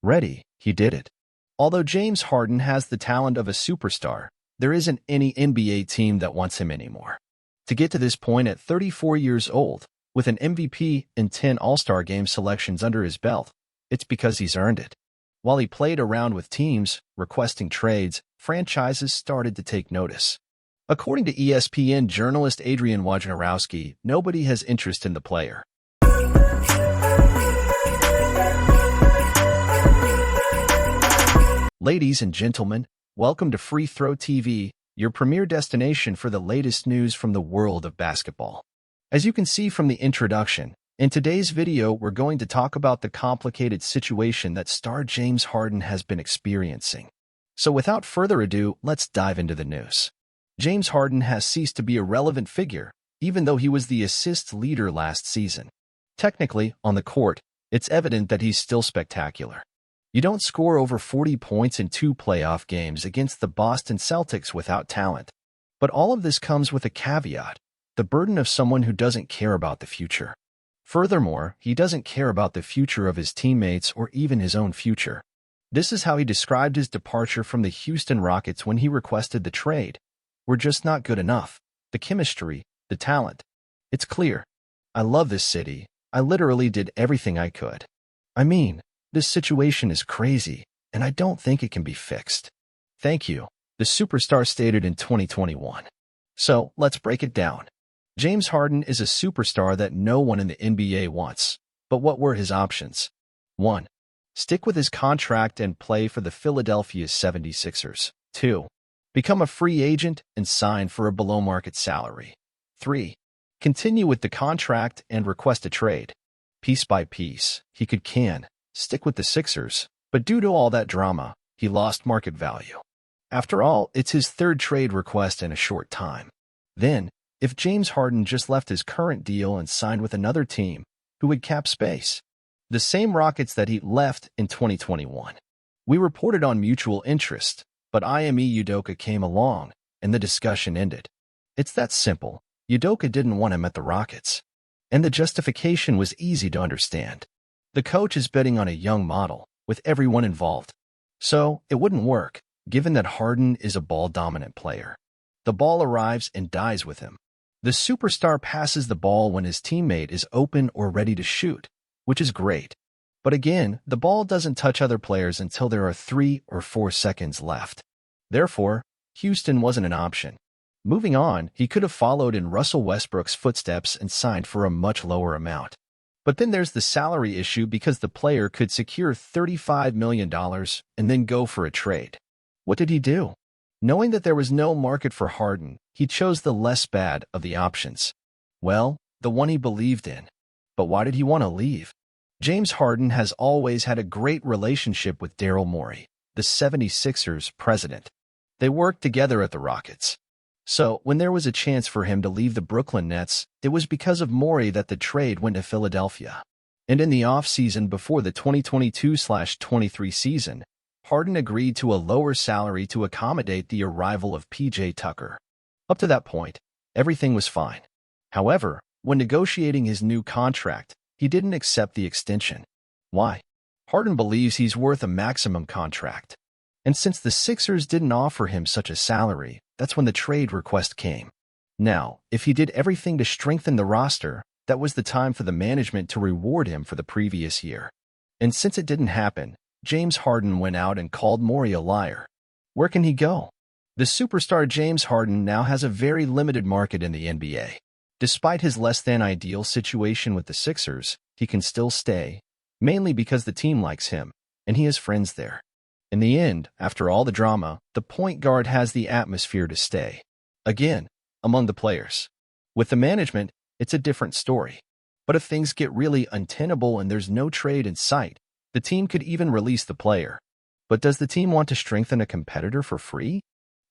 Ready, he did it. Although James Harden has the talent of a superstar, there isn't any NBA team that wants him anymore. To get to this point at 34 years old, with an MVP and 10 All-Star Game selections under his belt, it's because he's earned it. While he played around with teams, requesting trades, franchises started to take notice. According to ESPN journalist Adrian Wojnarowski, nobody has interest in the player. Ladies and gentlemen, welcome to Free Throw TV, your premier destination for the latest news from the world of basketball. As you can see from the introduction, in today's video we're going to talk about the complicated situation that star James Harden has been experiencing. So without further ado, let's dive into the news. James Harden has ceased to be a relevant figure, even though he was the assist leader last season. Technically, on the court, it's evident that he's still spectacular. You don't score over 40 points in 2 playoff games against the Boston Celtics without talent. But all of this comes with a caveat, the burden of someone who doesn't care about the future. Furthermore, he doesn't care about the future of his teammates or even his own future. This is how he described his departure from the Houston Rockets when he requested the trade. "We're just not good enough. The chemistry, the talent. It's clear. I love this city. I literally did everything I could. I mean, this situation is crazy, and I don't think it can be fixed. Thank you," the superstar stated in 2021. So, let's break it down. James Harden is a superstar that no one in the NBA wants. But what were his options? 1. Stick with his contract and play for the Philadelphia 76ers. 2. Become a free agent and sign for a below-market salary. 3. Continue with the contract and request a trade. Piece by piece, he could stick with the Sixers, but due to all that drama, he lost market value. After all, it's his 3rd trade request in a short time. Then, if James Harden just left his current deal and signed with another team, who would cap space? The same Rockets that he left in 2021. We reported on mutual interest, but Ime Udoka came along, and the discussion ended. It's that simple. Udoka didn't want him at the Rockets. And the justification was easy to understand. The coach is betting on a young model, with everyone involved. So, it wouldn't work, given that Harden is a ball-dominant player. The ball arrives and dies with him. The superstar passes the ball when his teammate is open or ready to shoot, which is great. But again, the ball doesn't touch other players until there are 3 or 4 seconds left. Therefore, Houston wasn't an option. Moving on, he could have followed in Russell Westbrook's footsteps and signed for a much lower amount. But then there's the salary issue because the player could secure $35 million and then go for a trade. What did he do? Knowing that there was no market for Harden, he chose the less bad of the options. Well, the one he believed in. But why did he want to leave? James Harden has always had a great relationship with Daryl Morey, the 76ers president. They worked together at the Rockets. So, when there was a chance for him to leave the Brooklyn Nets, it was because of Morey that the trade went to Philadelphia. And in the off-season before the 2022-23 season, Harden agreed to a lower salary to accommodate the arrival of P.J. Tucker. Up to that point, everything was fine. However, when negotiating his new contract, he didn't accept the extension. Why? Harden believes he's worth a maximum contract. And since the Sixers didn't offer him such a salary, that's when the trade request came. Now, if he did everything to strengthen the roster, that was the time for the management to reward him for the previous year. And since it didn't happen, James Harden went out and called Morey a liar. Where can he go? The superstar James Harden now has a very limited market in the NBA. Despite his less-than-ideal situation with the Sixers, he can still stay, mainly because the team likes him, and he has friends there. In the end, after all the drama, the point guard has the atmosphere to stay. Again, among the players. With the management, it's a different story. But if things get really untenable and there's no trade in sight, the team could even release the player. But does the team want to strengthen a competitor for free?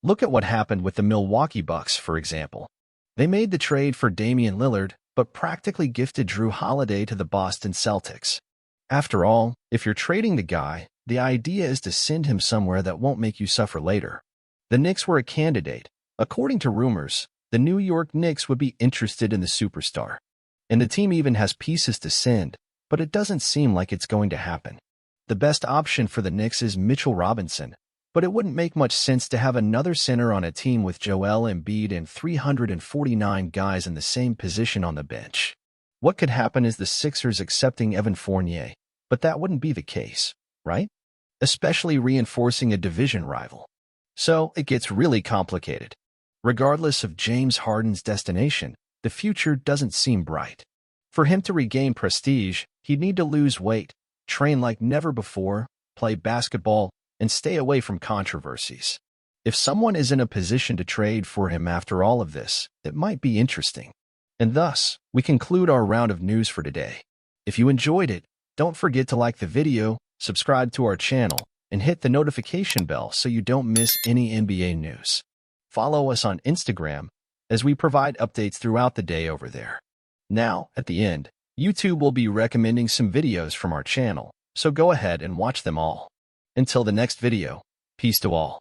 Look at what happened with the Milwaukee Bucks, for example. They made the trade for Damian Lillard, but practically gifted Drew Holiday to the Boston Celtics. After all, if you're trading the guy, the idea is to send him somewhere that won't make you suffer later. The Knicks were a candidate. According to rumors, the New York Knicks would be interested in the superstar. And the team even has pieces to send, but it doesn't seem like it's going to happen. The best option for the Knicks is Mitchell Robinson, but it wouldn't make much sense to have another center on a team with Joel Embiid and 349 guys in the same position on the bench. What could happen is the Sixers accepting Evan Fournier, but that wouldn't be the case, right? Especially reinforcing a division rival. So it gets really complicated. Regardless of James Harden's destination, the future doesn't seem bright. For him to regain prestige, he'd need to lose weight, train like never before, play basketball, and stay away from controversies. If someone is in a position to trade for him after all of this, it might be interesting. And thus, we conclude our round of news for today. If you enjoyed it, don't forget to like the video, subscribe to our channel, and hit the notification bell so you don't miss any NBA news. Follow us on Instagram, as we provide updates throughout the day over there. Now, at the end, YouTube will be recommending some videos from our channel, so go ahead and watch them all. Until the next video, peace to all.